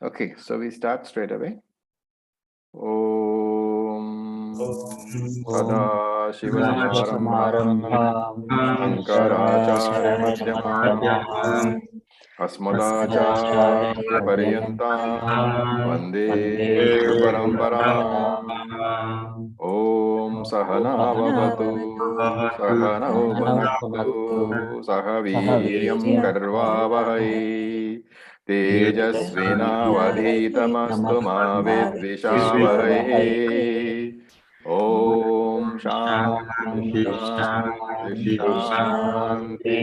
Okay, so we start straight away. Om Sada Shiva Samarambham Shankaracharya Madhyamam Asmadacharya Paryantam Vande Guru Paramparam. Om Sahana Vavatu Sahano Bhunaktu Sahaviryam Karvavahai Tejasvinavadhitamastu ma vidvishavahai. Om Shanti Shanti Shanti.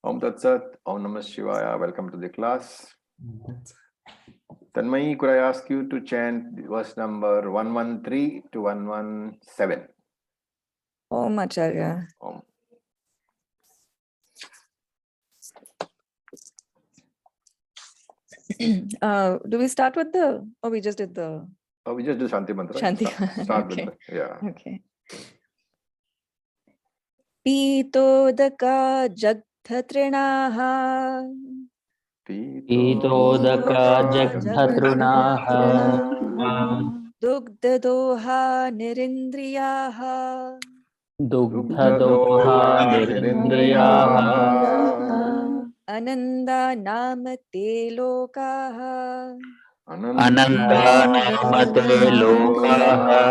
Om Tat Sat. Om Namah Shivaya. Welcome to the class. Tanmay, could I ask you to chant verse number 113 to 117? Om Acharya. Om. Do we start with the, or we just did the? Oh, we just do Shanti Mantra. Shanti. Start Okay. with the, yeah. Okay. Pitodaka jagdhatrinaha Pitodaka jagdhatrunaha Dugdadoha nirindriyaha Dugdhadoha nirindriyaha Ananda namate lokaha Ananda namate lokaha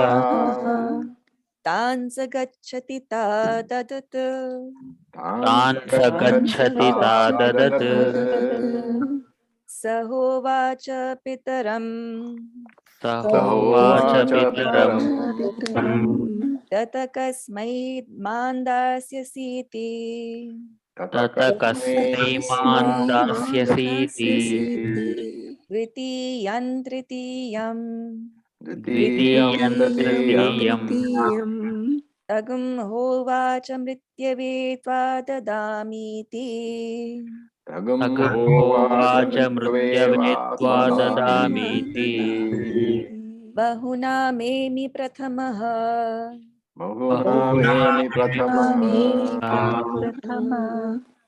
Tan sagacchati tadadat Tan sagacchati tadadat Sahovacha pitaram Sahovacha pitaram Tatakasmai mandasyasiti Tatakasmai mandasyasiti Dvitiyam tritiyam Dvitiyam tritiyam Tagum hovacha mrityave tvadadamiti Tagum Hovacha mrityave tvadadamiti Bahuna memi prathamaha Bahunamemi Prathama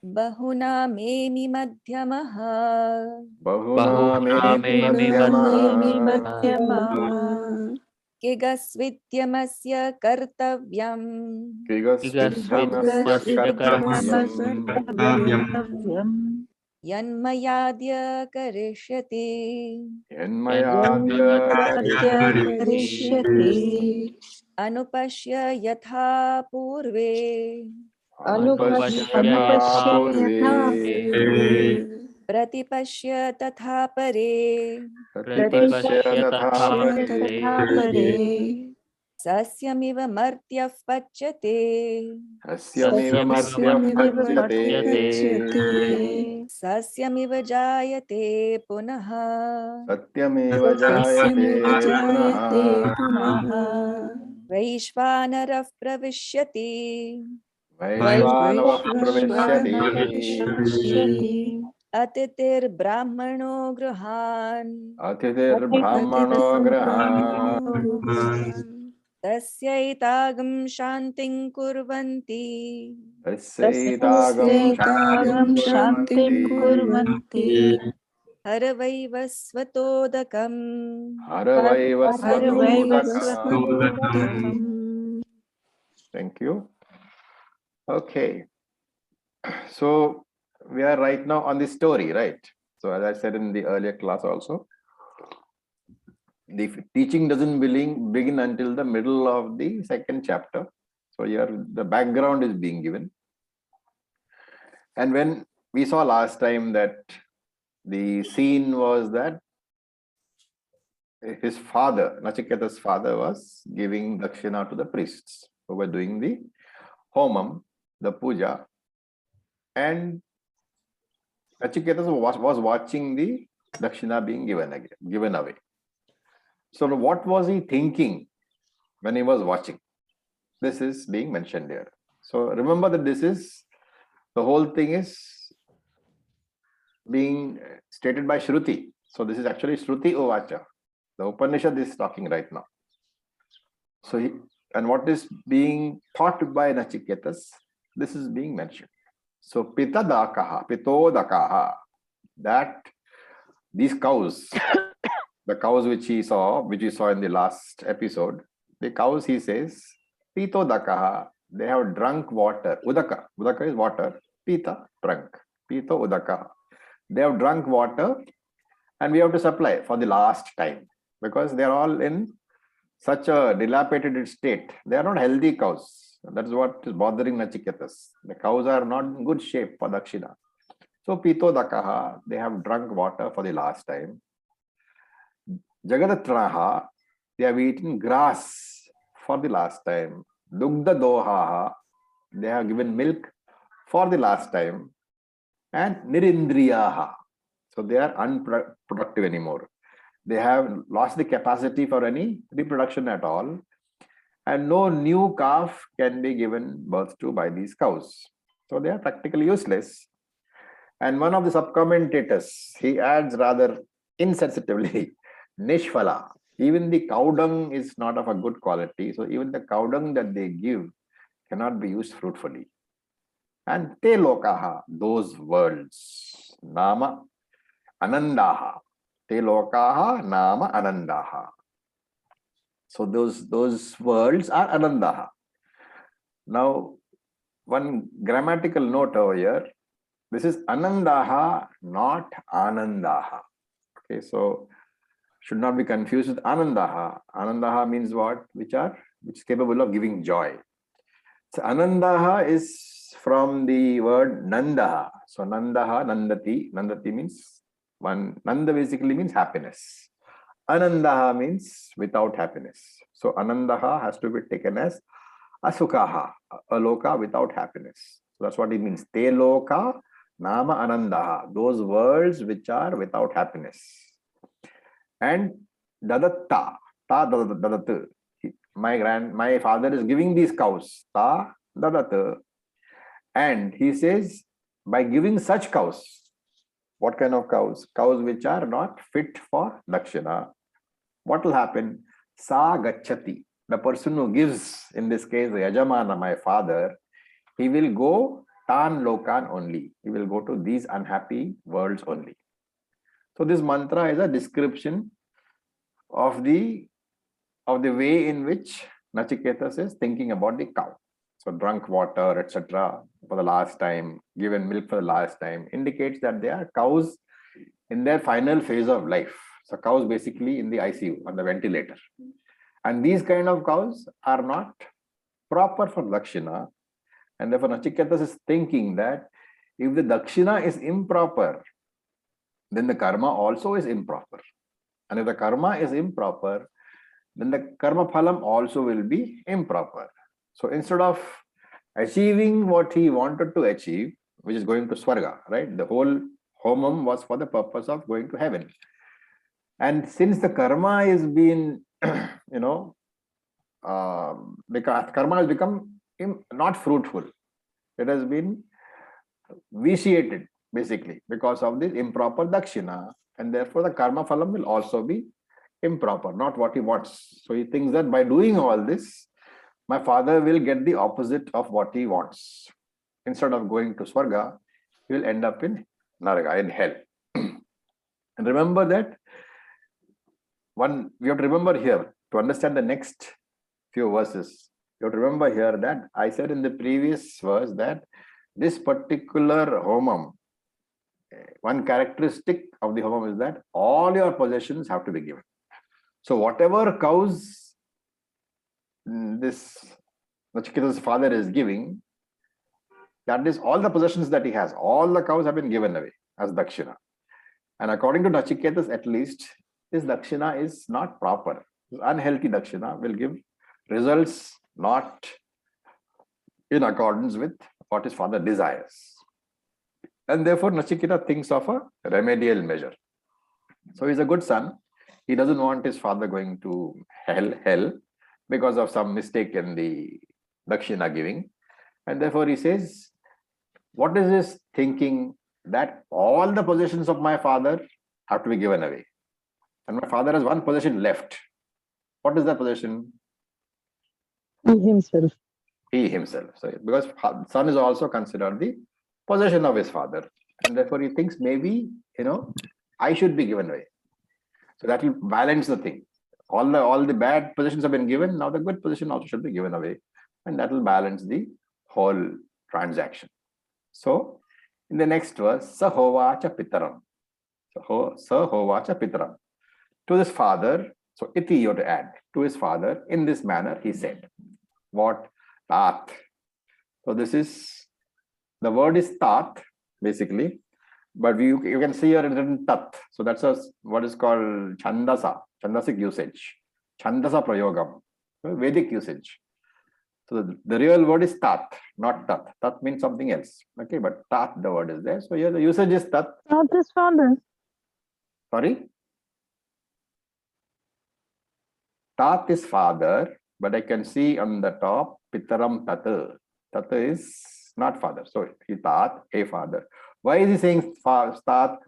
Bahuna memi madhyamaha Bahunamemi Madhyama Kigasvidyamasya kartavyam Kigasvidhamasya Kartavyam Yanmayadya karishyati Yanmayadya Karishyati Anupashya yatha purve Anupashya Purve Pratipashya tatha pare Pratipashya Tatha Pare Sasyamiva martyah pachyate Hasyamiva Madhyam Pachyate Sasyamiva jayate punaha Satyameva Jayate Punaha Vaishvanarav pravishyati Vaishvanava Pravishyati Atitir brahmano gruhan Atitir Brahmano Grahan Tasyaitagam shanting kurvanti Tasyaitāgam Shantim Kurvanti Haravaiva svatodakam Haravaiva Svatodakam. Thank you. Okay. So we are right now on the story, right? So as I said in the earlier class also, the teaching doesn't begin until the middle of the second chapter. So here the background is being given. And when we saw last time that the scene was that his father, Nachiketa's father, was giving dakshina to the priests who were doing the homam, the puja, and Nachiketa was watching the dakshina being given away. So what was he thinking when he was watching? This is being mentioned here. So remember that the whole thing is being stated by Shruti. So this is actually Shruti Ovacha. The Upanishad is talking right now. So and what is being taught by Nachiketas, this is being mentioned. So pitodakaha, that these cows, the cows which we saw in the last episode, the cows, he says, Pito Dakaha, they have drunk water. Udaka. Udaka is water. Pita, drunk. Pito Udaka. They have drunk water and we have to supply for the last time because they are all in such a dilapidated state. They are not healthy cows. That is what is bothering Nachiketas. The cows are not in good shape for Dakshina. So Pito Dakaha, they have drunk water for the last time. Jagadatraha, they have eaten grass for the last time. Dugdha Dohaha, they have given milk for the last time. And Nirindriyaha, so they are unproductive anymore. They have lost the capacity for any reproduction at all. And no new calf can be given birth to by these cows. So they are practically useless. And one of the subcommentators, he adds rather insensitively, Nishphala. Even the cow dung is not of a good quality. So even the cow dung that they give cannot be used fruitfully. And te lokaha, those worlds, nama anandaha. Te lokaha, nama anandaha. So those worlds are anandaha. Now, one grammatical note over here. This is anandaha, not anandaha. Okay, so should not be confused with anandaha. Anandaha means what? Which is capable of giving joy. So anandaha is from the word nandaha. So nandaha, nandati. Nandati means one. Nanda basically means happiness. Anandaha means without happiness. So anandaha has to be taken as asukhaha, a loka without happiness. So that's what it means. Te loka nama anandaha, those worlds which are without happiness. And dadatta, ta dadat, my father is giving these cows, ta dadat. And he says, by giving such cows, what kind of cows? Cows which are not fit for dakshina. What will happen? Sa gachati. The person who gives, in this case, Yajamana, my father, he will go tan lokan only. He will go to these unhappy worlds only. So this mantra is a description of the way in which Nachiketas is thinking about the cow. So drunk water, etc. for the last time, given milk for the last time, indicates that they are cows in their final phase of life. So cows basically in the ICU, on the ventilator. And these kind of cows are not proper for Dakshina. And therefore Nachiketas is thinking that if the Dakshina is improper, then the karma also is improper. And if the karma is improper, then the karma phalam also will be improper. So instead of achieving what he wanted to achieve, which is going to Swarga, right? The whole homam was for the purpose of going to heaven. And since the karma is being, because karma has become not fruitful, it has been vitiated basically because of this improper dakshina, and therefore the karma phalam will also be improper, not what he wants. So he thinks that by doing all this, my father will get the opposite of what he wants. Instead of going to Swarga, he will end up in Naraga, in hell. And remember that we have to remember here to understand the next few verses. You have to remember here that I said in the previous verse that this particular homam, one characteristic of the homam is that all your possessions have to be given. So whatever cows this Nachiketa's father is giving, that is all the possessions that he has. All the cows have been given away as dakshina. And according to Nachiketas, at least, this dakshina is not proper. This unhealthy dakshina will give results not in accordance with what his father desires. And therefore, Nachiketa thinks of a remedial measure. So he's a good son. He doesn't want his father going to hell because of some mistake in the dakshina giving. And therefore, he says, what is his thinking? That all the possessions of my father have to be given away. And my father has one possession left. What is that possession? He himself. He himself. So, because son is also considered the possession of his father. And therefore, he thinks maybe, I should be given away. So that will balance the thing. All the bad positions have been given. Now the good position also should be given away, and that will balance the whole transaction. So in the next verse, Sahovacha Pitaram. Sahovacha Pitaram. To his father, so iti you have to add, to his father, in this manner he said. What? Tat. So this is, the word is tat, basically, but you can see here written tat. So that's what is called chandasic usage, chandasa prayogam, Vedic usage. So the real word is tat, not tat. Tat means something else. Okay, but tat, the word is there. So here the usage is tat. Not his father. Sorry? Tat is father, but I can see on the top, Pitaram Tata. Tata is not father. So he tat, a father. Why is he saying tat?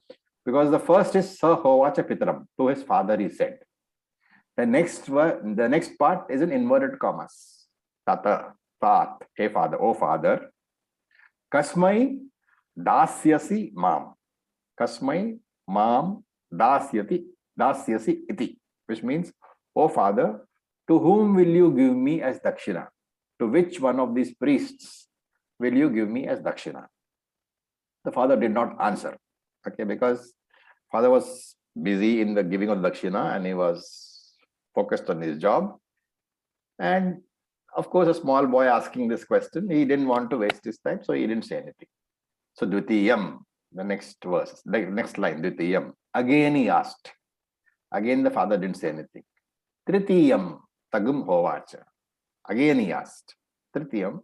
Because the first is Sahovacha Pitaram, to his father he said. The next part is in inverted commas. Tata, tat, a father, O father. Kasmai dasyasi mam. Kasmai mam dasyasi iti, which means, O father, to whom will you give me as dakshina? To which one of these priests will you give me as dakshina? The father did not answer. Okay, because father was busy in the giving of dakshina and he was focused on his job. And of course, a small boy asking this question, he didn't want to waste his time, so he didn't say anything. So Dvitiyam, the next verse, the next line, Dvitiyam. Again he asked. Again the father didn't say anything. Tritiyam Tagum Hovacha. Again he asked. Tritiyam.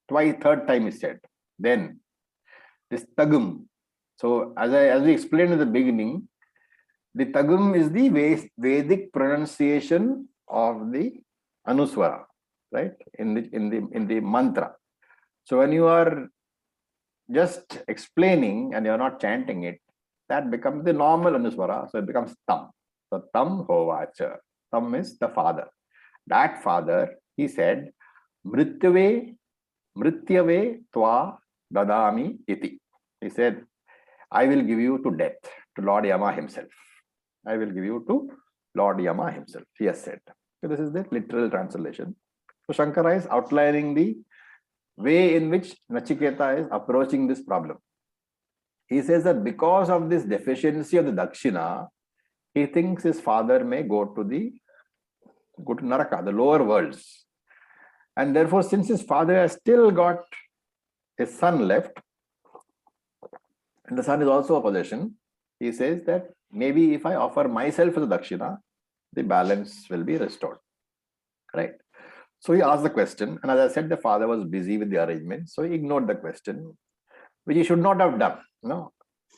Third time he said. Then this Tagum. So as we explained in the beginning, the Tagum is the Vedic pronunciation of the Anuswara, right? In the mantra. So when you are just explaining and you're not chanting it, that becomes the normal Anuswara. So it becomes Tam. So Tam Hovacha. Tam is the father. That father, he said, Mrityave Tva Dadami Iti. He said, I will give you to death, to Lord Yama himself. I will give you to Lord Yama himself, he has said. So this is the literal translation. So Shankara is outlining the way in which Nachiketa is approaching this problem. He says that because of this deficiency of the Dakshina, he thinks his father may go to Naraka, the lower worlds. And therefore, since his father has still got his son left, and the son is also a possession, he says that maybe if I offer myself as a Dakshina, the balance will be restored. Right? So he asked the question, and as I said, the father was busy with the arrangement, so he ignored the question, which he should not have done. No,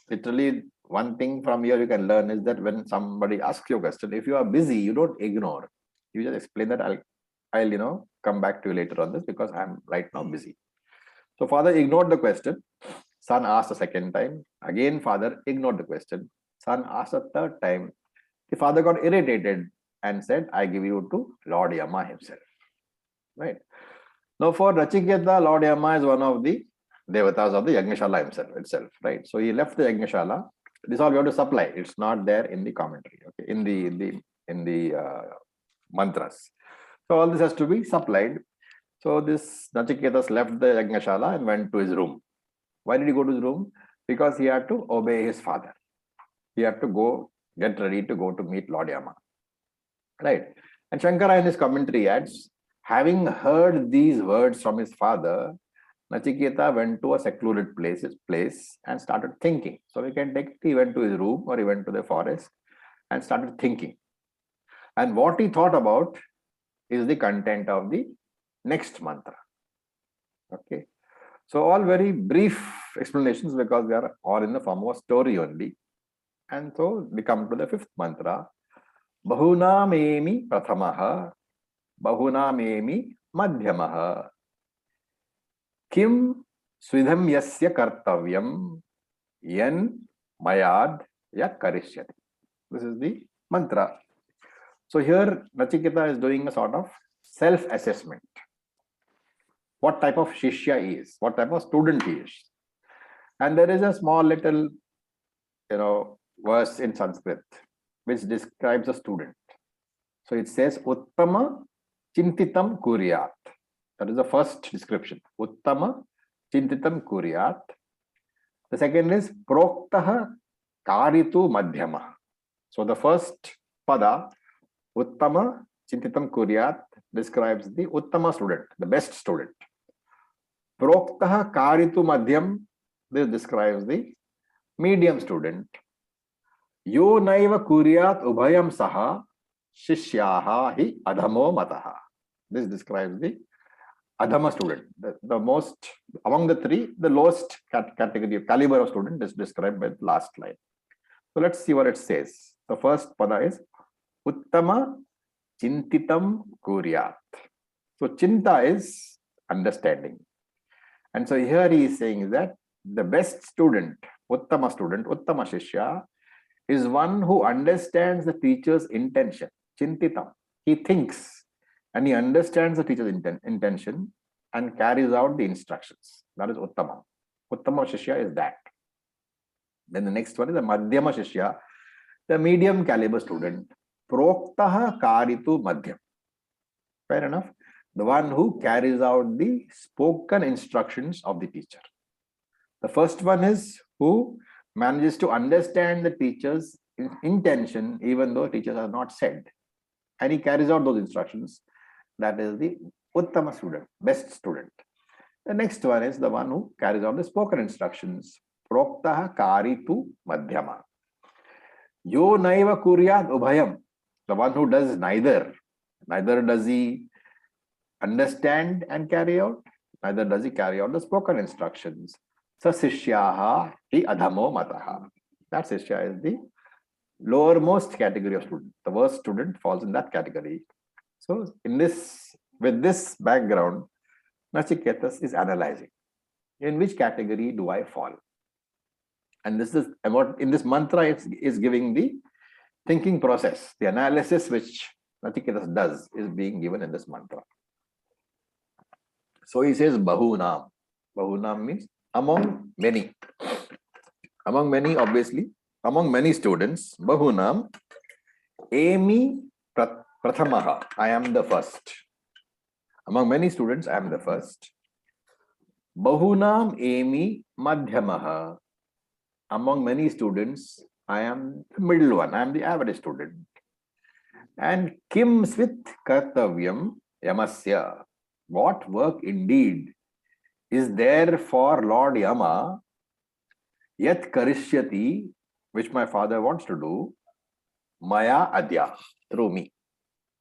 literally, one thing from here you can learn is that when somebody asks you a question, if you are busy, you don't ignore. You just explain that I'll come back to you later on this because I'm right now busy. So father ignored the question. Son asked a second time. Again, father ignored the question. Son asked a third time. The father got irritated and said, I give you to Lord Yama himself. Right. Now for Nachiketa, Lord Yama is one of the devatas of the Yajnashala itself, right? So he left the Yajnashala. This all we have to supply. It's not there in the commentary, okay, in the mantras. So all this has to be supplied. So this Nachiketas left the Yajnashala and went to his room. Why did he go to his room? Because he had to obey his father. He had to go get ready to go to meet Lord Yama. Right. And Shankara in his commentary adds, having heard these words from his father, Nachiketa went to a secluded place and started thinking. So we can take it, he went to his room or he went to the forest and started thinking. And what he thought about is the content of the next mantra. Okay. So all very brief explanations because we are all in the form of a story only. And so we come to the fifth mantra. Bahunamemi prathamaha, bahunamemi madhyamaha, kim svidham yasya kartavyam, yan mayad yak karishyati. This is the mantra. So here Nachiketa is doing a sort of self-assessment. What type of shishya he is, what type of student he is. And there is a small little, verse in Sanskrit which describes a student. So it says Uttama Chintitam Kuryat. That is the first description. Uttama Chintitam Kuryat. The second is Proktaha Karitu Madhyama. So the first pada, Uttama Chintitam Kuryat, describes the Uttama student, the best student. Proktaha Karitu Madhyam, this describes the medium student. Yo naiva kuryat ubhayam saha shishyaha hi adhamo mataha. This describes the adhama student, the most, among the three, the lowest category of caliber of student is described by the last line. So let's see what it says. The first pada is Uttama Chintitam Kuryat. So Chinta is understanding. And so here he is saying that the best student, Uttama Shishya, is one who understands the teacher's intention. Chintitam. He thinks and he understands the teacher's intention and carries out the instructions. That is Uttama. Uttama Shishya is that. Then the next one is the Madhyama Shishya, the medium caliber student. Proktaha Karitu Madhyam. Fair enough. The one who carries out the spoken instructions of the teacher. The first one is who manages to understand the teacher's intention, even though teachers have not said. And he carries out those instructions. That is the Uttama student, best student. The next one is the one who carries out the spoken instructions. Proktaha Karitu Madhyama. Yo naiva kuryat ubhayam. The one who does neither. Neither does he understand and carry out, neither does he carry out the spoken instructions. Sa sishyaha hi adhamo mataha. That sishya is the lowermost category of student. The worst student falls in that category. So with this background, Nachiketas is analyzing in which category do I fall. And this is about, in this mantra, it's giving the thinking process, the analysis which Nachiketas does is being given in this mantra. So he says Bahunam. Bahunam means among many. Among many, obviously. Among many students, Bahunam, Emi Prathamaha. I am the first. Among many students, I am the first. Bahunam Emi Madhyamaha. Among many students, I am the middle one. I am the average student. And Kim Svit Kartavyam Yamasya. What work indeed is there for Lord Yama, Yat Karishyati, which my father wants to do, Maya Adya, through me.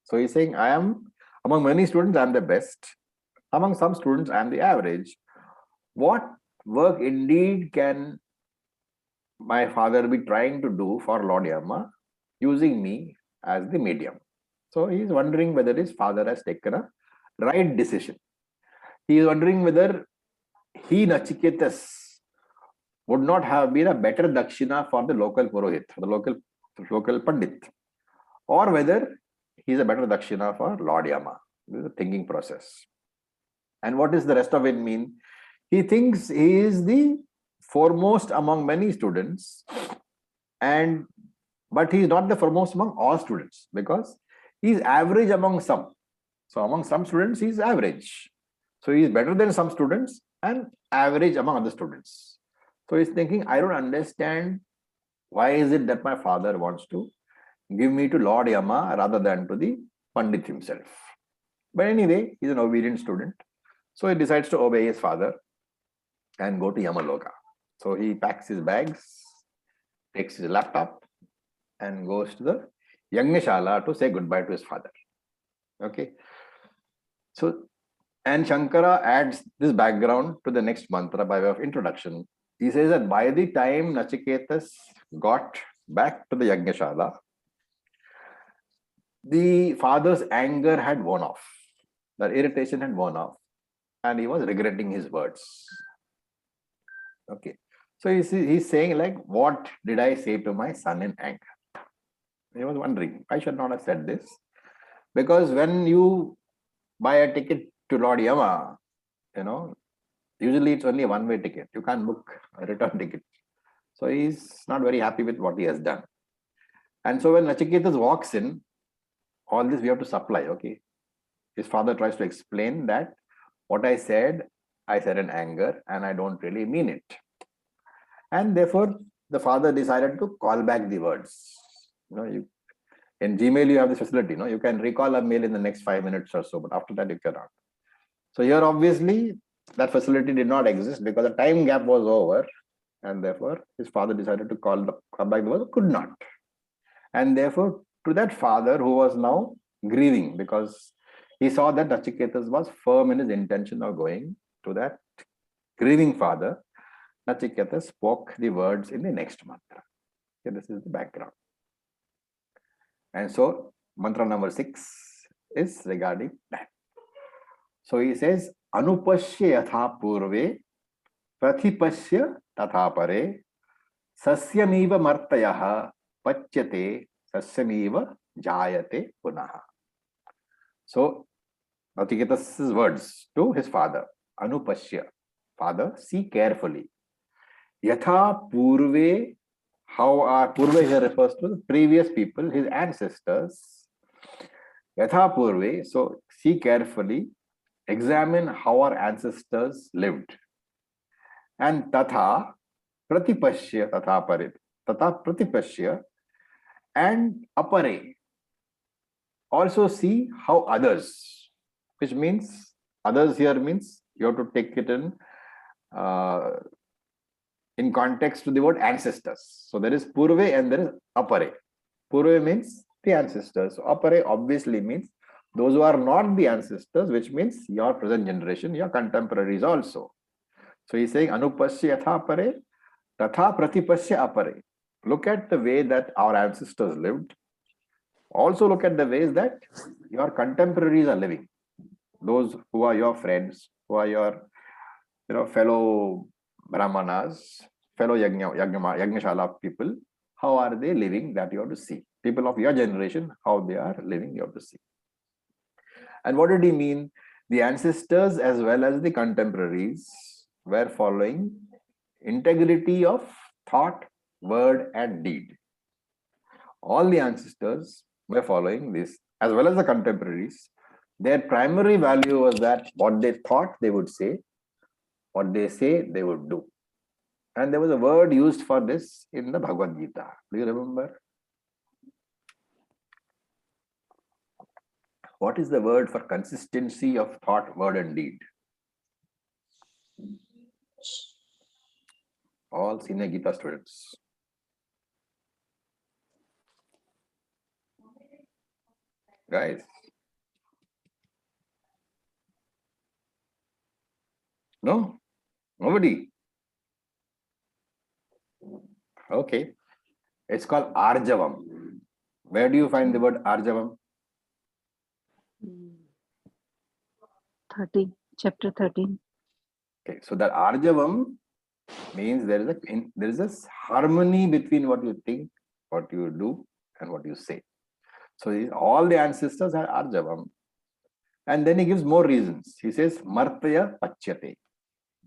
So he's saying, I am, among many students, I am the best. Among some students, I am the average. What work indeed can my father be trying to do for Lord Yama, using me as the medium? So he is wondering whether his father has taken a right decision. He is wondering whether he, Nachiketas, would not have been a better dakshina for the local Purohit, for the local Pandit, or whether he is a better dakshina for Lord Yama. This is a thinking process. And what does the rest of it mean? He thinks he is the foremost among many students, but he is not the foremost among all students because he is average among some. So among some students, he is average. So he is better than some students and average among other students. So he's thinking, I don't understand why is it that my father wants to give me to Lord Yama rather than to the Pandit himself. But anyway, he's an obedient student. So he decides to obey his father and go to Yamaloka. So he packs his bags, takes his laptop and goes to the Yagneshala to say goodbye to his father. Okay. So, and Shankara adds this background to the next mantra by way of introduction. He says that by the time Nachiketas got back to the Yagneshala, the father's anger had worn off. The irritation had worn off. And he was regretting his words. Okay. So he's saying like, what did I say to my son in anger? He was wondering, I should not have said this. Because when you buy a ticket to Lord Yama, usually it's only a one-way ticket. You can't book a return ticket. So he's not very happy with what he has done. And so when Nachiketas walks in, all this we have to supply, okay? His father tries to explain that what I said in anger and I don't really mean it. And therefore, the father decided to call back the words. In Gmail, you have this facility, you can recall a mail in the next 5 minutes or so, but after that, you cannot. So here, obviously, that facility did not exist because the time gap was over, and therefore, his father decided to call back the words, could not. And therefore, to that father who was now grieving because he saw that Nachiketas was firm in his intention of going, to that grieving father, Nachiketas spoke the words in the next mantra. Okay, this is the background. And so, mantra number 6 is regarding that. So he says, Anupashya yatha purve, prathipashya tatha pare, sasyamiva martayaha pachyate, sasyamiva jayate punaha. So, Nachiketas' words to his father, Anupashya, father, see carefully. Yatha purve, how our purve here refers to the previous people, his ancestors. Yatha purve, so see carefully, examine how our ancestors lived. And tatha pratipashya, tatha pare, tatha pratipashya, and apare, also see how others, which means others here means you have to take it in context to the word ancestors. So there is purve and there is apare. Purve means the ancestors. So apare obviously means those who are not the ancestors, which means your present generation, your contemporaries also. So he's saying Anupasya yatha apare, tatha pratipasya apare. Look at the way that our ancestors lived. Also look at the ways that your contemporaries are living. Those who are your friends, who are your fellow Brahmanas, fellow Yajnashala people, how are they living, that you have to see. People of your generation, how they are living, you have to see. And what did he mean? The ancestors as well as the contemporaries were following integrity of thought, word, and deed. All the ancestors were following this, as well as the contemporaries. Their primary value was that what they thought they would say, what they say they would do. And there was a word used for this in the Bhagavad Gita. Do you remember? What is the word for consistency of thought, word, and deed? All senior Gita students. Guys. No? Nobody? Okay. It's called Arjavam. Where do you find the word Arjavam? 13, chapter 13. Okay, so that Arjavam means there is a harmony between what you think, what you do, and what you say. So all the ancestors are Arjavam. And then he gives more reasons. He says, Martaya Pachyate.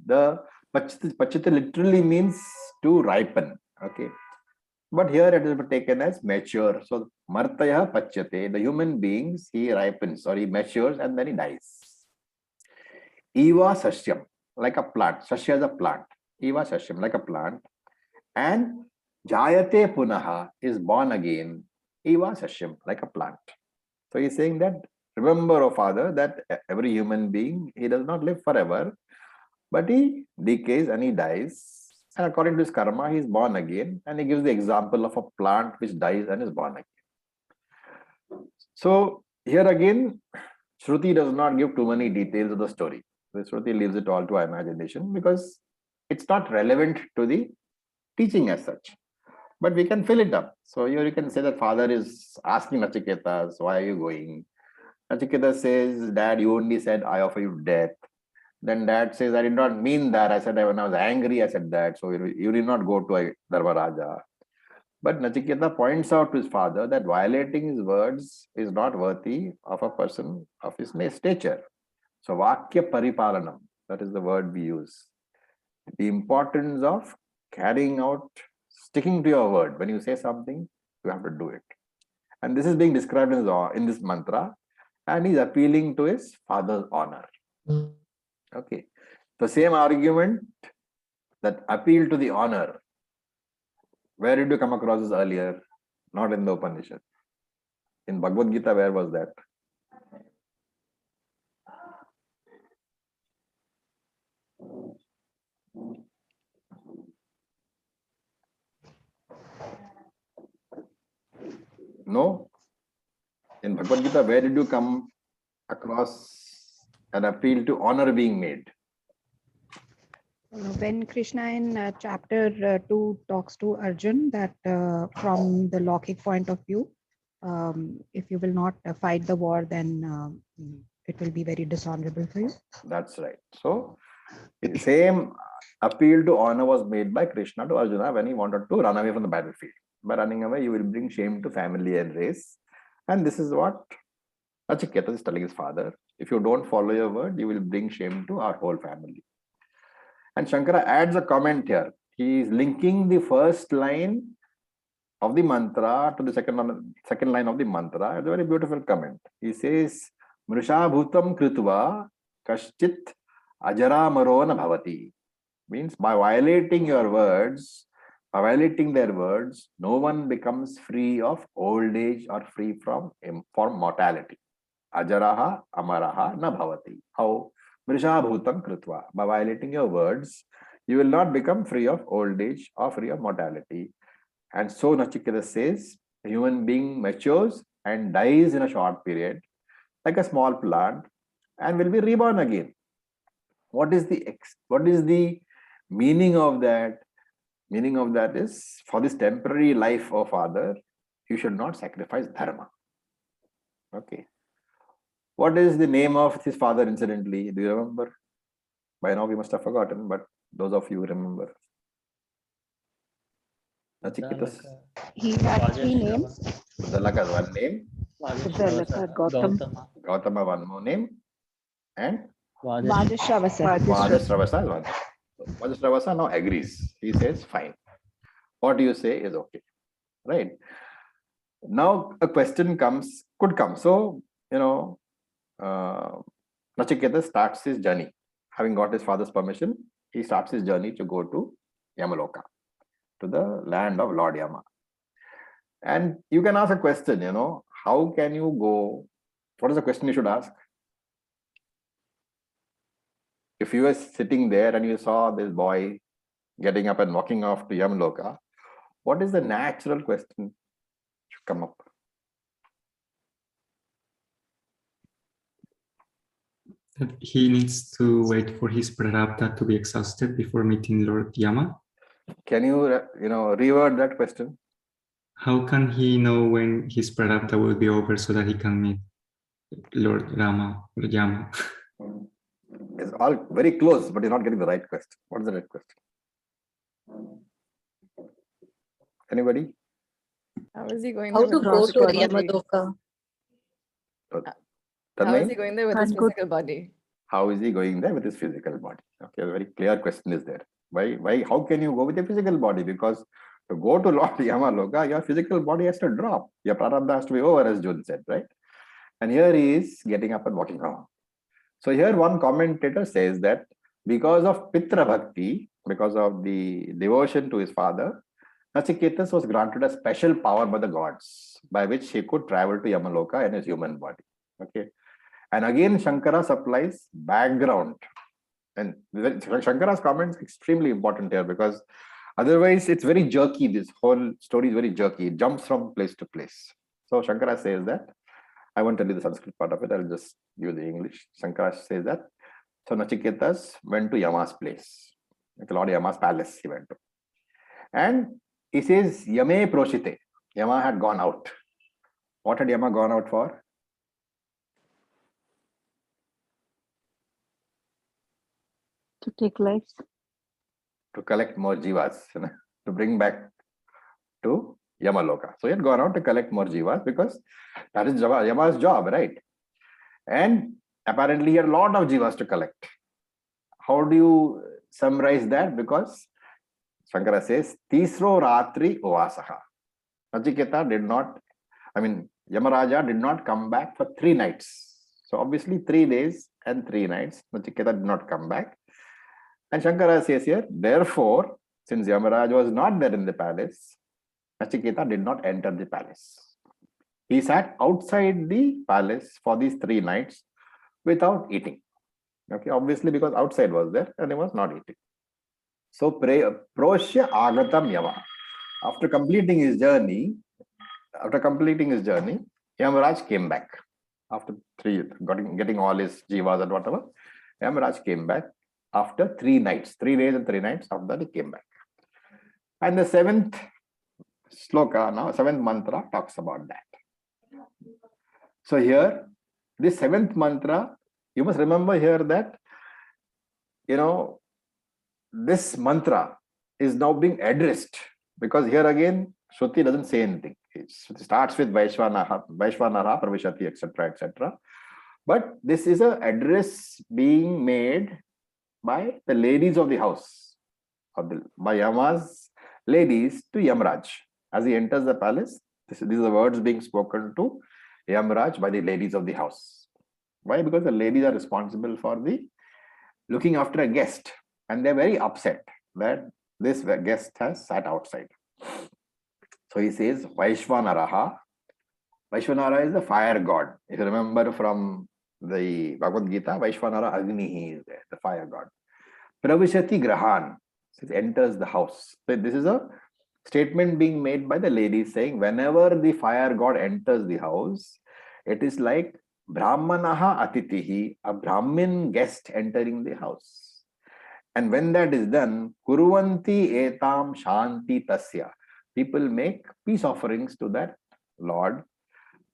The Pachyate literally means to ripen. Okay. But here it is taken as mature. So Martaya Pachyate, the human beings, he ripens or he matures and then he dies. Eva Sasyam, like a plant. Sasya is a plant. Eva Sasyam, like a plant. And Jayate Punaha is born again. Eva Sasyam, like a plant. So he's saying that, remember, O Father, that every human being, he does not live forever, but he decays and he dies. And according to his karma, he is born again. And he gives the example of a plant which dies and is born again. So here again, Shruti does not give too many details of the story. The Shruti leaves it all to our imagination because it's not relevant to the teaching as such. But we can fill it up. So here you can say that father is asking Nachiketas, why are you going? Nachiketas says, Dad, you only said, I offer you death. Then dad says, I did not mean that. I said, when I was angry, I said that. So you did not go to a Dharmaraja. But Nachiketa points out to his father that violating his words is not worthy of a person of his stature. So Vakya Paripalanam, that is the word we use. The importance of carrying out sticking to your word. When you say something, you have to do it. And this is being described in this mantra, and he's appealing to his father's honor. Okay. The same argument, that appeal to the honor, where did you come across this earlier? Not in the Upanishad. In Bhagavad Gita, where was that? No? In Bhagavad Gita, where did you come across an appeal to honor being made? When Krishna in chapter 2 talks to Arjun that from the Lokik point of view, if you will not fight the war, then it will be very dishonorable for you. That's right. So, the same appeal to honor was made by Krishna to Arjuna when he wanted to run away from the battlefield. By running away, you will bring shame to family and race. And this is what Nachiketa is telling his father. If you don't follow your word, you will bring shame to our whole family. And Shankara adds a comment here. He is linking the first line of the mantra to the second line of the mantra. It's a very beautiful comment. He says, Mrusha bhutam kritva kashchit ajaramaro na bhavati. Means by violating your words, by violating their words, no one becomes free of old age or free from mortality. Ajaraha amaraha na bhavati. How? Mrisha bhutam kritva. By violating your words, you will not become free of old age or free of mortality. And so Nachiketa says, a human being matures and dies in a short period, like a small plant, and will be reborn again. What is the meaning of that? Meaning of that is, for this temporary life of father, you should not sacrifice dharma. Okay. What is the name of his father, incidentally? Do you remember? By now we must have forgotten, but those of you remember. Nachiketas. He had 3 names. Dalaka is one name. Dalaka, Gautam. Gautama one more name. And Vajashravasa. Vajasravasa is one. Vajasravasa now agrees. He says, fine. What you say is okay. Right? Now a question could come. So, Nachiketa starts his journey. Having got his father's permission, he starts his journey to go to Yamaloka, to the land of Lord Yama. And you can ask a question, how can you go? What is the question you should ask? If you were sitting there and you saw this boy getting up and walking off to Yamaloka, what is the natural question should come up? That he needs to wait for his prarabdha to be exhausted before meeting Lord Yama. Can you, reword that question? How can he know when his prarabdha will be over so that he can meet Lord Yama? It's all very close, but you're not getting the right question. What is the right question? Anybody? How is he going How there to with go his to physical body? Yamaloka? How is he going there with his Can't go- physical body? How is he going there with his physical body? Okay, a very clear question is there. Why? How can you go with your physical body? Because to go to Lord Yamaloka, your physical body has to drop. Your prarabdha has to be over, as June said, right? And here he is getting up and walking around. So here one commentator says that because of Pitra Bhakti, because of the devotion to his father, Nachiketas was granted a special power by the gods by which he could travel to Yamaloka in his human body. Okay. And again, Shankara supplies background. And Shankara's comment is extremely important here because otherwise it's very jerky. This whole story is very jerky. It jumps from place to place. So Shankara says that, I won't tell you the Sanskrit part of it, I'll just give the English. Shankara says that, so Nachiketas went to Yama's place, like Lord Yama's palace he went to. And he says, Yame proshite. Yama had gone out. What had Yama gone out for? To take lives. To collect more jivas, to bring back to Yamaloka. So he had gone out to collect more jivas because that is Yama's job, right? And apparently he had a lot of jivas to collect. How do you summarize that? Because Shankara says, Tisro Ratri Ovasaha. Nachiketa did not, Yamaraja did not come back for 3 nights. So obviously 3 days and 3 nights, Nachiketa did not come back. And Shankara says here, therefore, since Yamaraj was not there in the palace, Nachiketa did not enter the palace. He sat outside the palace for these 3 nights without eating. Okay, obviously because outside was there and he was not eating. So Proshya Agatam Yama. After completing his journey, Yamaraj came back. After getting all his jivas and whatever, Yamaraj came back after 3 nights, 3 days and 3 nights. After that, he came back. And the 7th sloka, now 7th mantra talks about that. So here, this 7th mantra, you must remember here that, this mantra is now being addressed, because here again, Shruti doesn't say anything. It starts with Vaishvanara, Pravishati, etc., etc. But this is an address being made by the ladies of the house, by Yama's ladies to Yamraj. As he enters the palace, these are the words being spoken to Yamraj by the ladies of the house. Why? Because the ladies are responsible for the looking after a guest, and they're very upset that this guest has sat outside. So he says, Vaishvanaraha. Vaishvanara is the fire god. If you remember from the Bhagavad Gita, Vaishvanara Agni is there, the fire god. Pravishati Grahan, it enters the house. So this is a statement being made by the ladies saying, whenever the fire god enters the house, it is like Brahmanaha Atitihi, a Brahmin guest entering the house. And when that is done, Kuruvanti etam shanti tasya. People make peace offerings to that Lord.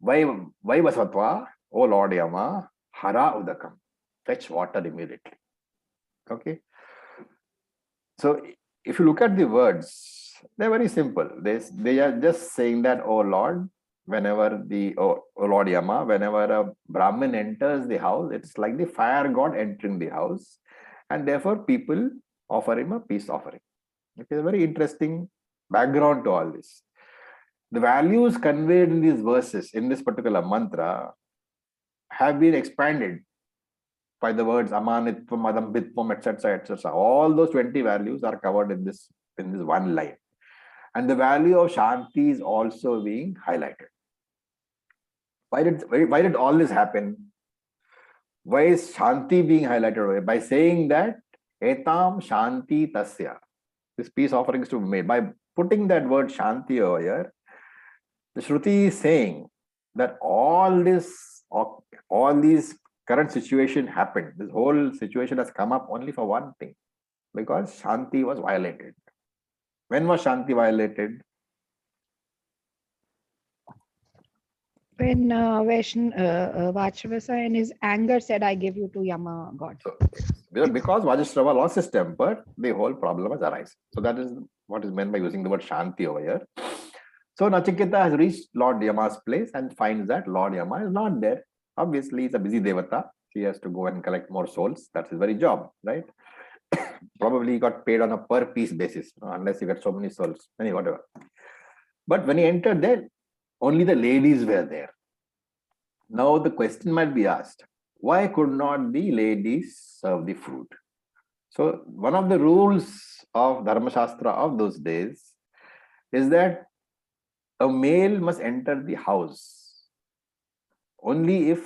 Vaivasatva, O Lord Yama, hara udakam. Fetch water immediately. Okay. So if you look at the words, they're very simple. They are just saying that, O Lord, whenever O Lord Yama, whenever a Brahmin enters the house, it's like the fire god entering the house. And therefore, people offer him a peace offering. Okay, a very interesting background to all this. The values conveyed in these verses, in this particular mantra, have been expanded by the words amanitvam, adambitvam, etc., etc. All those 20 values are covered in this one line. And the value of Shanti is also being highlighted. Why did all this happen? Why is Shanti being highlighted? By saying that etam Shanti tasya. This peace offering is to be made. By putting that word Shanti over here, the Shruti is saying that all these current situation happened. This whole situation has come up only for one thing, because Shanti was violated. When was Shanti violated? When Vachvasa in his anger said, I give you to Yama god. So, because Vajashrava lost his temper, the whole problem has arisen. So that is what is meant by using the word Shanti over here. So Nachiketa has reached Lord Yama's place and finds that Lord Yama is not there. Obviously, he's a busy devata. He has to go and collect more souls. That's his very job, right? Probably he got paid on a per piece basis, unless he got so many souls, whatever. But when he entered there, only the ladies were there. Now the question might be asked, why could not the ladies serve the food? So one of the rules of Dharma Shastra of those days is that a male must enter the house only if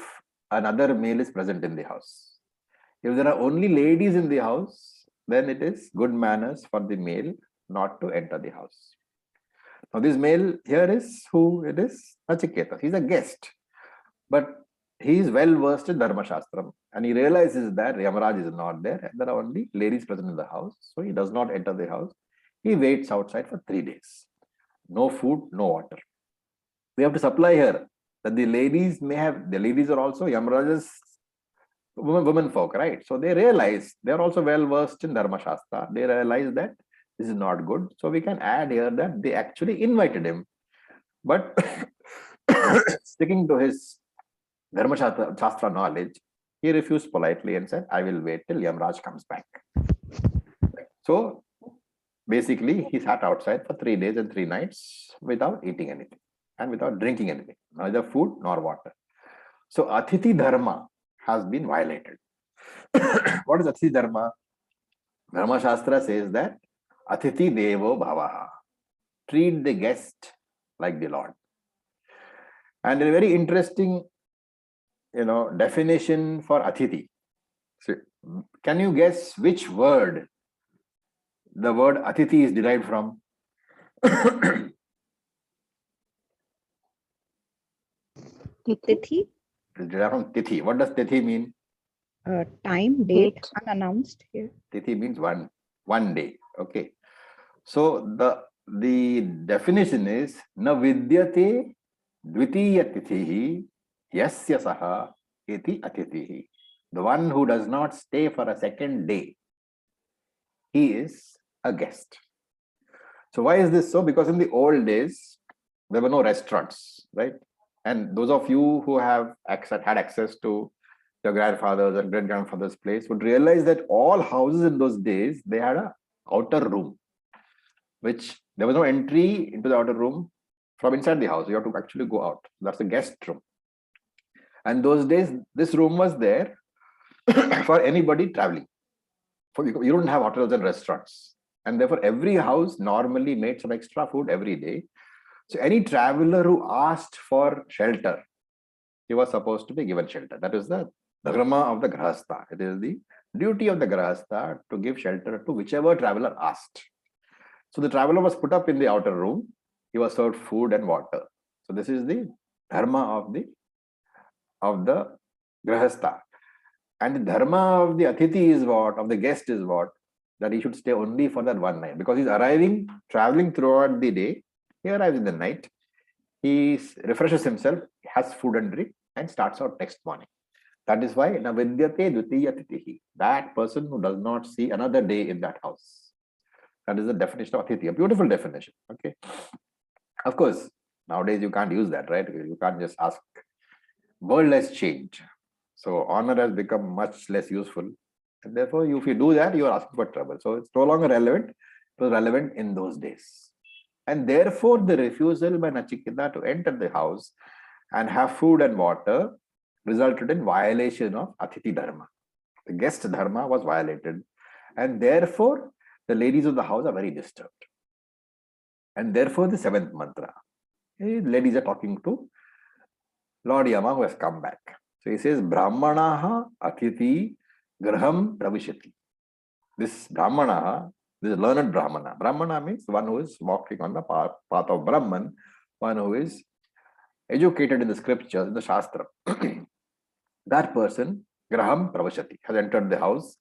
another male is present in the house. If there are only ladies in the house, then it is good manners for the male not to enter the house. Now this male here is who it is? Nachiketa. He's a guest, but he is well versed in Dharma Shastra, and he realizes that Yamaraj is not there and there are only ladies present in the house. So he does not enter the house. He waits outside for 3 days. No food, no water. We have to supply here that the ladies are also Yamaraj's women folk, right? So they realize, they are also well versed in Dharma Shastra. They realize that this is not good. So we can add here that they actually invited him, but sticking to his Dharma Shastra knowledge, he refused politely and said, I will wait till Yamraj comes back. So basically he sat outside for 3 days and 3 nights without eating anything and without drinking anything, neither food nor water. So Atithi Dharma has been violated. What is Atithi Dharma? Dharma Shastra says that Atithi Devo Bhavaha. Treat the guest like the Lord. And a very interesting, definition for Atithi. So, can you guess which word the word Atithi is derived from? Tithi, It's derived from Tithi. What does Tithi mean? time, date, Date. unannounced here. Tithi means one day. Okay. So the definition is na vidyate dvitiya tithihi yasya saha iti atithihi. The one who does not stay for a second day, he is a guest. So why is this so? Because in the old days, there were no restaurants, right? And those of you who had access to your grandfather's and great-grandfather's place would realize that all houses in those days, they had an outer room, which there was no entry into the outer room from inside the house. You have to actually go out. That's the guest room. And those days, this room was there for anybody traveling. You don't have hotels and restaurants. And therefore, every house normally made some extra food every day. So any traveler who asked for shelter, he was supposed to be given shelter. That is the dharma of the grahastha. It is the duty of the grahastha to give shelter to whichever traveler asked. So the traveler was put up in the outer room. He was served food and water. So this is the dharma of the grahastha. And the dharma of the atithi is what? Of the guest is what? That he should stay only for that one night. Because he's traveling throughout the day. He arrives in the night. He refreshes himself, has food and drink, and starts out next morning. That is why na vidyate dvitiya titihi. That person who does not see another day in that house. That is the definition of atithi, a beautiful definition. Okay. Of course, nowadays you can't use that, right? You can't just ask. World has changed. So honor has become much less useful. And therefore, if you do that, you are asking for trouble. So it's no longer relevant. It was relevant in those days. And therefore, the refusal by Nachiketa to enter the house and have food and water resulted in violation of Atithi Dharma. The guest Dharma was violated. And therefore, the ladies of the house are very disturbed. And therefore, the seventh mantra. Ladies are talking to Lord Yama, who has come back. So he says, Brahmanaha Atithi Graham Pravishati. This Brahmanaha, this learned Brahmana. Brahmana means one who is walking on the path of Brahman, one who is educated in the scriptures, in the Shastra. That person, Graham Pravishati, has entered the house.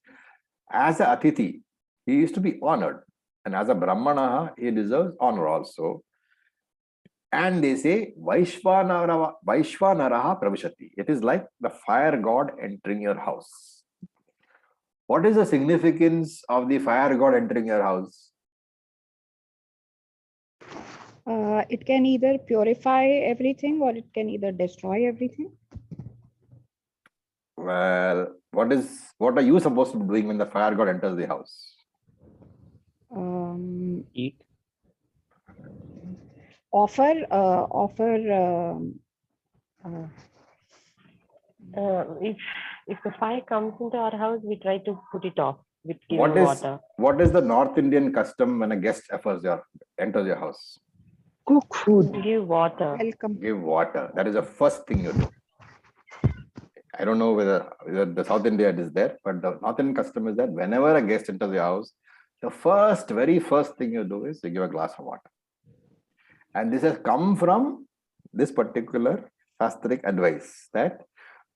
As a Atithi, he is to be honored. And as a Brahmana, he deserves honor also. And they say, Vaishvanaraha Pravishati. It is like the fire god entering your house. What is the significance of the fire god entering your house? It can either purify everything or it can either destroy everything. Well, what are you supposed to be doing when the fire god enters the house? Eat. Offer If the fire comes into our house, we try to put it off with giving water. What is the North Indian custom when a guest enters your house? Cook food. Give water. welcome. Give water. That is the first thing you do. I don't know whether the South India it is there, but the North Indian custom is that whenever a guest enters your house, the very first thing you do is you give a glass of water. And this has come from this particular Shastric advice that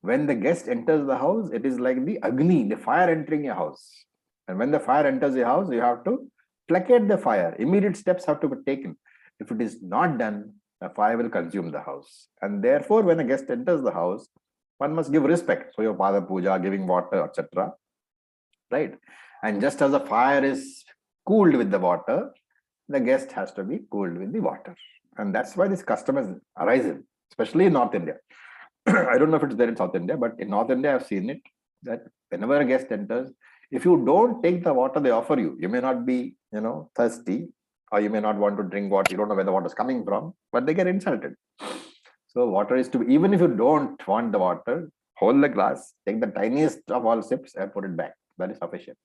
when the guest enters the house, it is like the Agni, the fire entering your house. And when the fire enters your house, you have to placate the fire. Immediate steps have to be taken. If it is not done, the fire will consume the house. And therefore, when a guest enters the house, one must give respect. So your Pada Puja, giving water, etc. Right? And just as the fire is cooled with the water, the guest has to be cooled with the water. And that's why this custom has arisen, especially in North India. I don't know if it's there in South India, but in North India, I've seen it, that whenever a guest enters, If you don't take the water they offer you, you may not be, thirsty, or you may not want to drink water. You don't know where the water is coming from, but they get insulted. So water is to be, even if you don't want the water, hold the glass, take the tiniest of all sips and put it back. That is sufficient.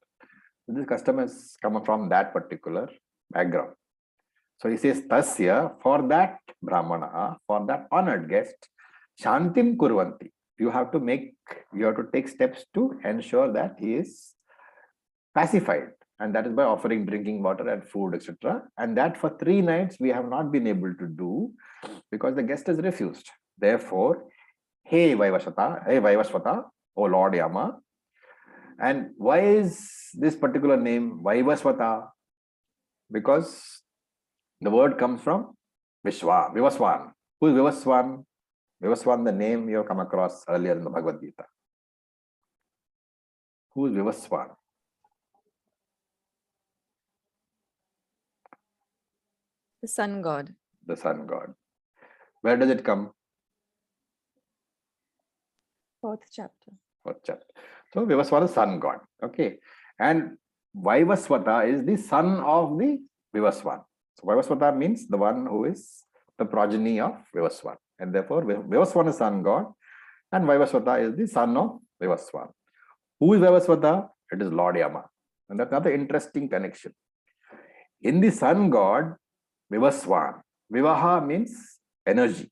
This custom has come from that particular background. So he says, Tasya, for that Brahmana, for that honored guest, Shantim Kurvanti. You have to take steps to ensure that he is pacified. And that is by offering drinking water and food, etc. And that for 3 nights we have not been able to do because the guest has refused. Therefore, hey Vaivasvata, O Lord Yama. And why is this particular name Vaivasvata? Because the word comes from Vivaswan. Who is Vivaswan? Vivaswan, the name you have come across earlier in the Bhagavad Gita. Who is Vivaswan? The sun god. The sun god. Where does it come? 4th chapter. 4th chapter. So Vivaswata is sun god. Okay. And Vaivasvata is the son of the Vivaswan. So Vaivasvata means the one who is the progeny of Vivaswan. And therefore Vivaswan is sun god and Vaivasvata is the son of Vivaswan. Who is Vaivasvata? It is Lord Yama. And that's another interesting connection. In the sun god, Vivaswan. Vivaha means energy.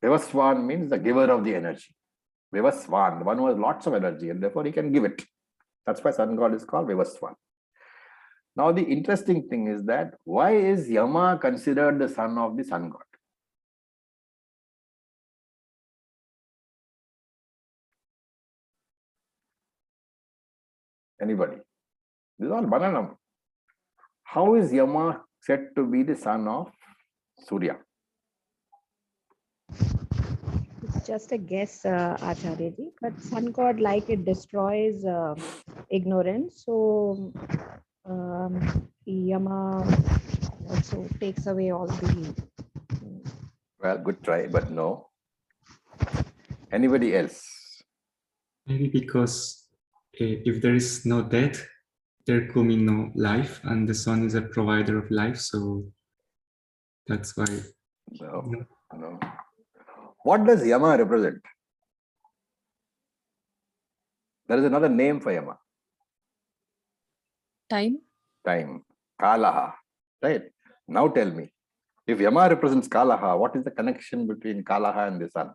Vivaswan means the giver of the energy. Vivaswan, the one who has lots of energy, and therefore he can give it. That's why sun god is called Vivaswan. Now the interesting thing is that why is Yama considered the son of the sun god? Anybody? This is all bananam. How is Yama said to be the son of Surya? It's just a guess, Acharya-ji, but sun god, like, it destroys ignorance. So Yama also takes away all the. Well, good try, but no. Anybody else? Maybe because if there is no death, there could be no life, and the sun is a provider of life, so that's why. No. What does Yama represent? There is another name for Yama. Time. Time. Kalaha. Right? Now tell me, if Yama represents Kalaha, what is the connection between Kalaha and the sun?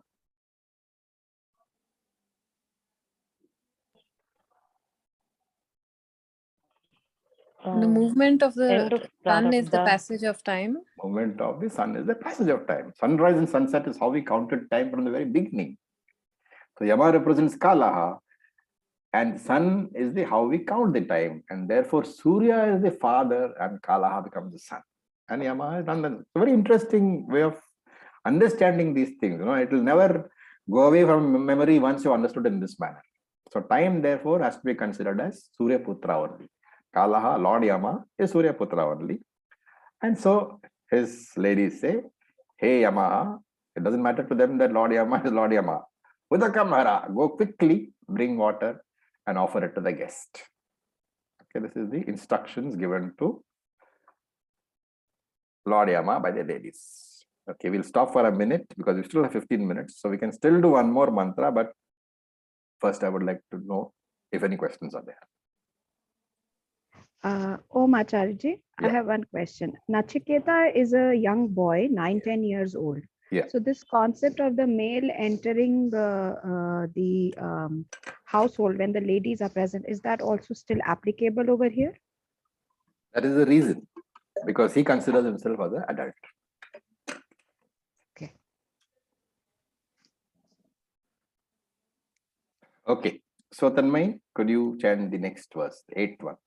The movement of End the of sun is the Prarabdha. passage of time. Movement of the sun is the passage of time. Sunrise and sunset is how we counted time from the very beginning. So Yama represents Kalaha, and sun is the how we count the time, and therefore Surya is the father and Kalaha becomes the son. And Yama has done that. It's a very interesting way of understanding these things. It will never go away from memory once you understood in this manner. So time therefore has to be considered as Surya Putra only. Kalaha, Lord Yama, is Surya Putra only. And so his ladies say, hey Yama, it doesn't matter to them that Lord Yama is Lord Yama. Udakam Hara, go quickly, bring water and offer it to the guest. Okay, this is the instructions given to Lord Yama by the ladies. Okay, we'll stop for a minute because we still have 15 minutes. So we can still do one more mantra, but first I would like to know if any questions are there. Om Acharya-ji, I Yeah. have one question. Nachiketa is a young boy, 9-10 years old. Yeah. So this concept of the male entering the household when the ladies are present, is that also still applicable over here? That is the reason, because he considers himself as an adult. Okay. Okay. So Tanmay, could you chant the next verse, the 8th one?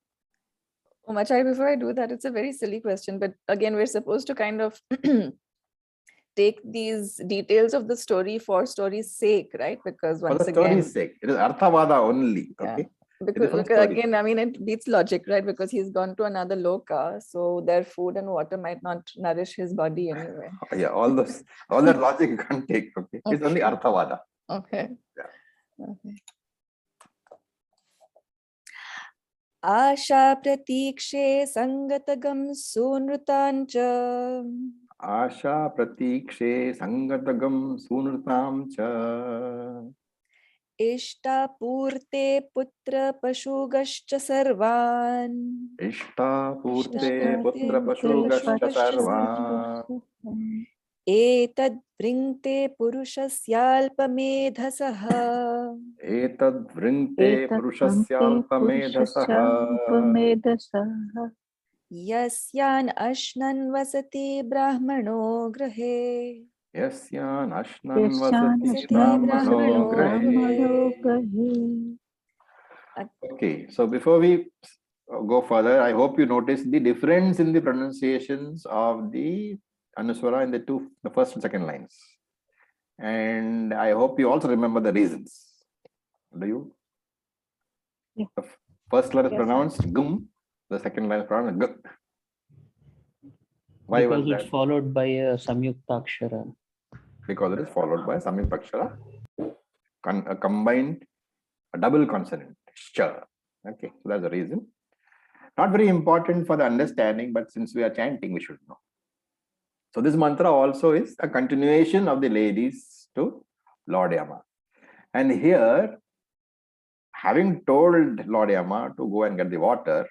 Oh, Acharya, before I do that, it's a very silly question, but again, we're supposed to kind of take these details of the story for story's sake, right? Because For once the again, story's sake, it is Arthavada only. yeah. Okay. Because for the because story. again, I mean, it beats logic, right? Because he's gone to another loka, so their food and water might not nourish his body anyway. Yeah, all that logic you can't take. Okay. It's only Okay. Arthavada. Okay. Yeah. Okay. Asha pratikshe sangatagam sunrutancha. Asha pratikshe sangatagam sunrutam cha. Ishta purte putra pashugascha sarvan. Ishta purte Ishta putra purte pashugascha pashugascha sarva. Etad vringte purushasya Etad vrinte एतत् त्वन्ते purushasya medhasaha. पुरुषस्याल्पमेधसः Yasyan ashnan vasati brahmano grahe. Yasyan ashnan vasati Vasati brahmano यस्यानश्नन् brahmano ब्राह्मणो grahe. गृहे. Okay, so before we go further, I hope you notice the difference in the pronunciations of the Anuswara in the first and second lines. And I hope you also remember the reasons. Do you? Yeah. The first line is Yes, sir. pronounced gum, the second line is pronounced g. Why Because was it's that? followed by a samyuktakshara. Because it is followed by samyuktakshara, a combined, a double consonant, sh. Okay, so that's the reason. Not very important for the understanding, but since we are chanting, we should know. So this mantra also is a continuation of the ladies to Lord Yama. And here, having told Lord Yama to go and get the water,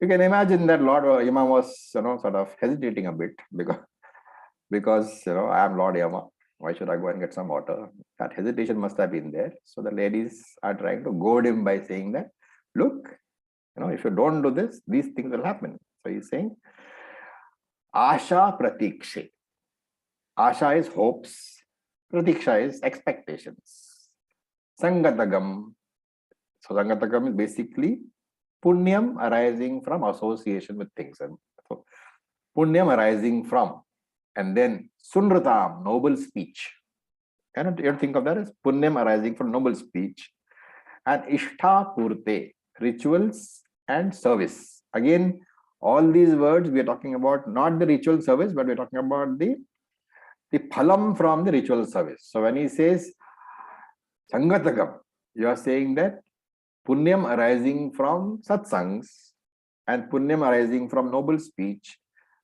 you can imagine that Lord Yama was, sort of hesitating a bit because I am Lord Yama. Why should I go and get some water? That hesitation must have been there. So the ladies are trying to goad him by saying that, look, if you don't do this, these things will happen. So he's saying, Asha pratikshe. Asha is hopes, pratiksha is expectations. Sangatagam. So Sangatagam is basically punyam arising from association with things. And so punyam arising from, and then sunratam, noble speech. And you think of that as punyam arising from noble speech. And ishtha purte, rituals and service. Again, all these words we are talking about not the ritual service, but we're talking about the phalam from the ritual service. So when he says sangatagam, you are saying that punyam arising from satsangs and punyam arising from noble speech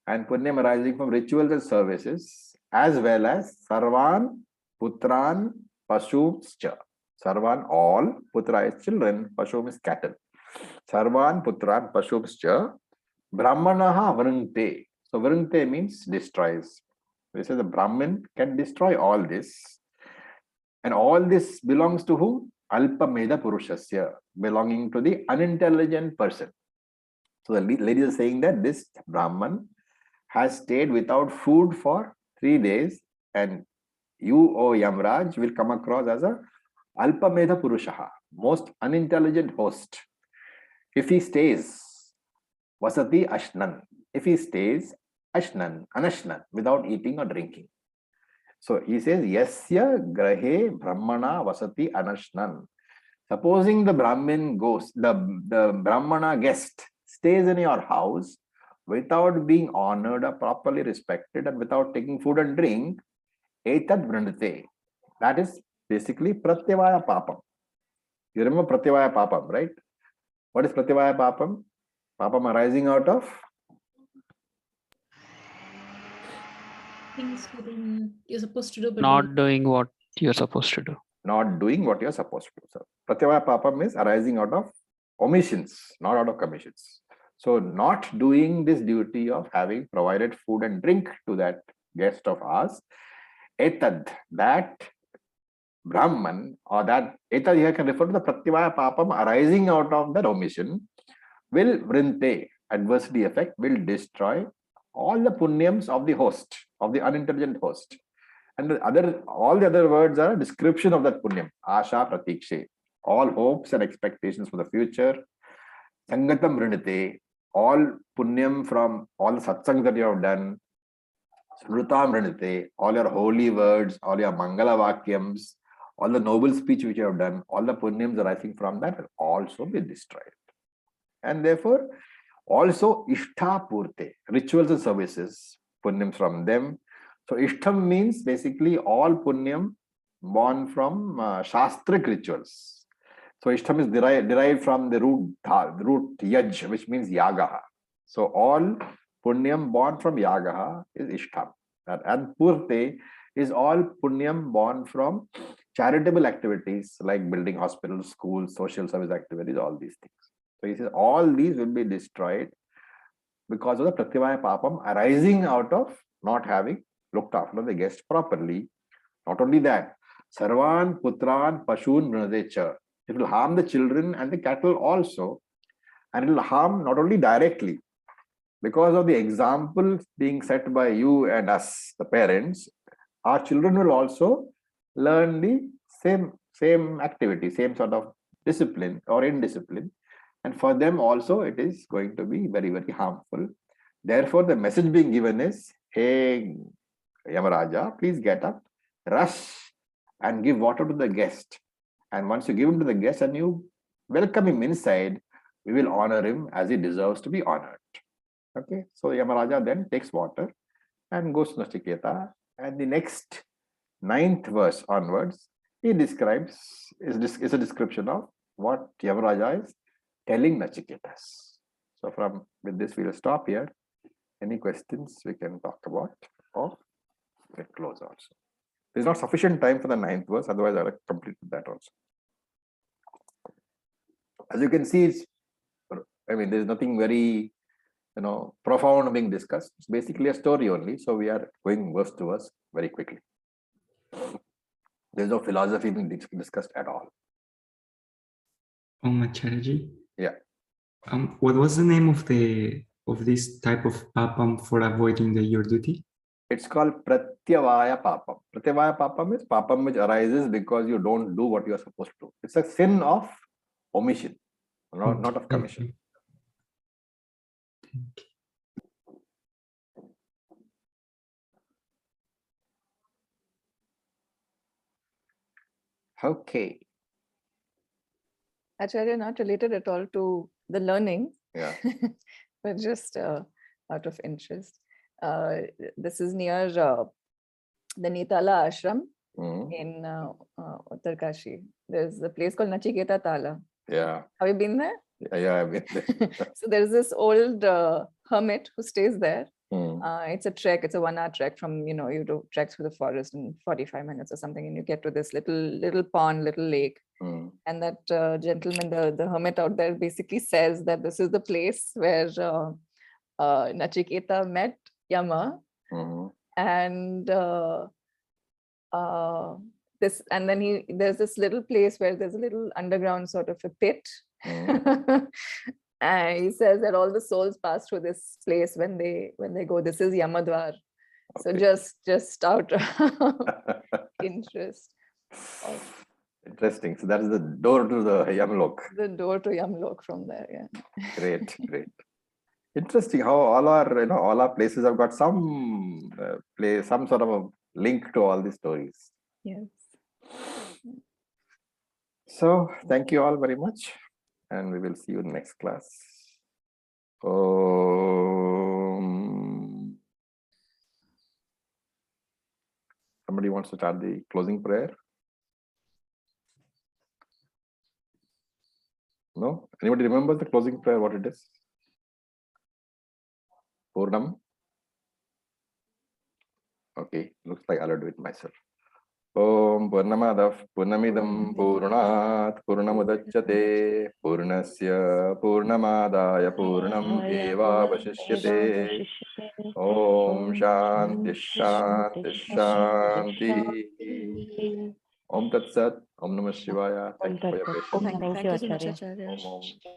and punyam arising from rituals and services, as well as sarvan, putran, pashumscha. Sarvan, all, putra is children, pashum is cattle. Sarvan, putran, pashumscha, brahmanaha vrinte. So vrinte means destroys. We say the Brahmin can destroy all this. And all this belongs to whom? Alpameda Purushasya, belonging to the unintelligent person. So the lady is saying that this Brahman has stayed without food for 3 days, and you, O Yamraj, will come across as a Alpameda Purushaha, most unintelligent host. If he stays, Vasati Ashnan. If he stays, Ashnan, Anashnan, without eating or drinking. So he says, Yasya Grahe Brahmana Vasati Anashnan. Supposing the Brahmin goes, the Brahmana guest stays in your house without being honored or properly respected and without taking food and drink, etad vrindate. That is basically pratyavaya papam. You remember pratyavaya papam, right? What is pratyavaya papam? Papam arising out of things you're supposed to do, but Not doing what you're supposed to do. not doing what you're supposed to do. So pratyavaya papam is arising out of omissions, not out of commissions. So not doing this duty of having provided food and drink to that guest of ours, etad, that Brahman, or that etad here can refer to the pratyavaya papam arising out of that omission, will vrinte, adversity effect, will destroy all the punyams of the host, of the unintelligent host. And all the other words are a description of that punyam. Asha pratikshe, all hopes and expectations for the future. Sangatam vrinite, all punyam from all the satsangs that you have done. Smrutam vrinite, all your holy words, all your mangala vakyams, all the noble speech which you have done, all the punyams arising from that will also be destroyed. And therefore, also ishtha purte, rituals and services, punyams from them. So ishtam means basically all punyam born from shastric rituals. So Ishtam is derived from the root yaj, which means yagaha. So all punyam born from yagaha is Ishtam. And purte is all punyam born from charitable activities like building hospitals, schools, social service activities, all these things. So he says all these will be destroyed because of the pratyavaya papam arising out of not having looked after the guest properly. Not only that, sarvan putran pashun vrunadecha. It will harm the children and the cattle also, and it will harm not only directly because of the example being set by you and us, the parents. Our children will also learn the same activity, same sort of discipline or indiscipline, and for them also it is going to be very, very harmful. Therefore, the message being given is, hey Yamaraja, please get up, rush and give water to the guest. And once you give him to the guest and you welcome him inside, we will honor him as he deserves to be honored. Okay, so Yamaraja then takes water and goes to Nachiketa. And the next 9th verse onwards, he describes, is a description of what Yamaraja is telling Nachiketas. So with this, we'll stop here. Any questions we can talk about, or we can close also. There's not sufficient time for the 9th verse, otherwise I'll complete that also. As you can see, there's nothing very profound being discussed. It's basically a story only. So we are going verse to verse very quickly. There's no philosophy being discussed at all. Acharya. Yeah. What was the name of this type of papam for avoiding your duty? It's called pratyavaya papam. Pratyavaya papam is papam which arises because you don't do what you are supposed to do. It's a sin of omission, not of commission. Okay. Acharya, not related at all to the learning, Yeah. but just out of interest. This is near the Nitala ashram in Uttarkashi. There's a place called Nachiketa Tala. Yeah. Have you been there? Yeah, I've been there. So there's this old hermit who stays there. Hmm. It's a trek. It's a 1-hour trek from, you do trek through the forest in 45 minutes or something, and you get to this little pond, little lake. Hmm. And that gentleman, the hermit out there, basically says that this is the place where Nachiketa met Yama, and there's this little place where there's a little underground sort of a pit. And he says that all the souls pass through this place when they go. This is Yamadwar. So just out of interest. Interesting. So that is the door to the Yamlok. The door to Yamlok from there. Yeah. Great. Interesting how all our places have got some some sort of a link to all these stories. Yes. So thank you all very much, and we will see you in the next class. Somebody wants to start the closing prayer? No? Anybody remember the closing prayer, what it is? Purnam? Okay, looks like I'll do it myself. Om Purnamadav Purnamidam Purnat Purnamudachyate Purnasya Purnamadaya Purnam Eva Vashishyate. Om Shanti Shanti Shanti. Om Tat Sat. Om Namah Shivaya. Thank you for your patience. Thank you so much, Acharya. Acharya. Om.